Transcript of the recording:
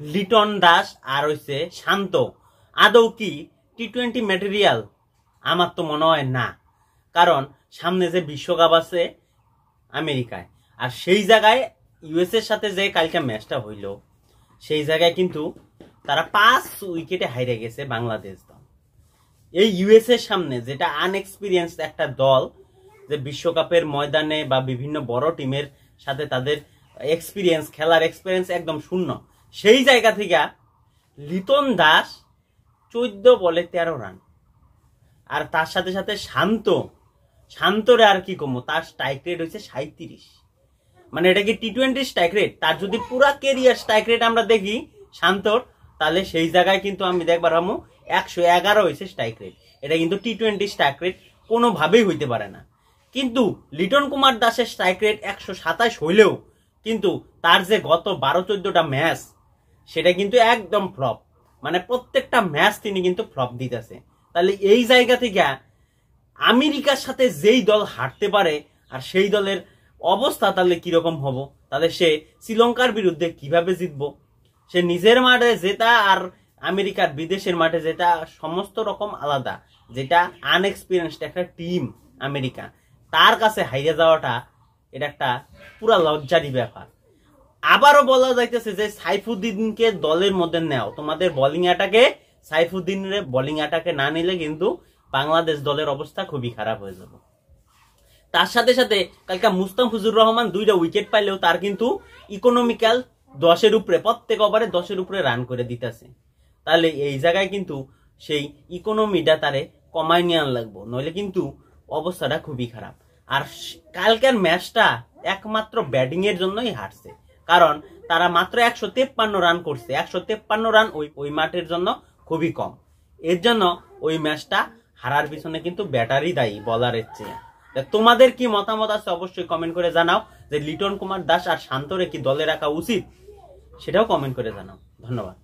লিটন দাস আর হইছে শান্ত আদৌ কি টি-20 ম্যাটেরিয়াল? আমার তো মনে হয় না, কারণ সামনে যে বিশ্বকাপ আছে আমেরিকায়, আর সেই জায়গায় ইউএস এর সাথে যে কালকে ম্যাচটা হইল, সেই জায়গায় কিন্তু তারা 5 উইকেটে হাইরে গেছে বাংলাদেশ দল। এই ইউএস এর সামনে, যেটা আনএক্সপিরিয়েন্স একটা দল, যে বিশ্বকাপের ময়দানে বা বিভিন্ন বড় টিমের সাথে তাদের এক্সপিরিয়েন্স, খেলার এক্সপিরিয়েন্স একদম শূন্য, সেই জায়গা থেকে লিটন দাস 14 বলে 13 রান, আর তার সাথে সাথে শান্তরে আর কি কমো, তার স্ট্রাইক রেট হচ্ছে 37। মানে এটা কি টি-20 স্ট্রাইক রেট? তার যদি পুরা কেরিয়ার স্ট্রাইক রেট আমরা দেখি শান্তর, তাহলে সেই জায়গায় কিন্তু আমি দেখবার আমু 111 হয়েছে স্ট্রাইক রেট। এটা কিন্তু টি-20 স্ট্রাইক রেট কোনোভাবেই হইতে পারে না। কিন্তু লিটন কুমার দাসের স্ট্রাইক রেট 127 হইলেও কিন্তু তার যে গত 12-14টা ম্যাচ, সেটা কিন্তু একদম ফ্লপ। মানে প্রত্যেকটা ম্যাচ তিনি কিন্তু ফ্লপ দিতেছে। তাহলে এই জায়গা থেকে আমেরিকার সাথে যেই দল হারতে পারে, আর সেই দলের অবস্থা তাহলে কিরকম হবো? তাহলে সে শ্রীলঙ্কার বিরুদ্ধে কিভাবে জিতবো? সে নিজের মাঠে জেতা আর আমেরিকার বিদেশের মাঠে জেতা সমস্ত রকম আলাদা। যেটা আনএক্সপিরিয়েন্সড একটা টিম আমেরিকা, তার কাছে হাইরে যাওয়াটা এটা একটা পুরা লজ্জারই ব্যাপার। আবারও বলা যাইতেছে যে সাইফুদ্দিনকে দলের মধ্যে নেও, তোমাদের বোলিং অ্যাটাকে সাইফুদ্দিনের বোলিং অ্যাটাকে না নিলে কিন্তু বাংলাদেশ দলের অবস্থা খুবই খারাপ হয়ে যাবে। তার সাথে সাথে কালকে মুস্তাফিজুর রহমান 2টা উইকেট পাইলেও তার কিন্তু ইকোনমিক্যাল 10-এর উপরে, প্রত্যেক ওভারে 10-এর উপরে রান করে দিতেছে। তাহলে এই জায়গায় কিন্তু সেই ইকোনমিটা তারে কমায় নিয়ে আন লাগবো, নইলে কিন্তু অবস্থাটা খুবই খারাপ। আর কালকের ম্যাচটা একমাত্র ব্যাটিং এর জন্যই হারছে, কারণ তারা মাত্র 153 রান করছে। 153 রান ওই মাঠের জন্য খুবই কম। এর জন্য ওই ম্যাচটা হারার পিছনে কিন্তু ব্যাটারই দায়ী বলারের চেয়ে। তোমাদের কি মতামত আছে অবশ্যই কমেন্ট করে জানাও। যে লিটন কুমার দাস আর শান্তরে কি দলে রাখা উচিত, সেটাও কমেন্ট করে জানাও। ধন্যবাদ।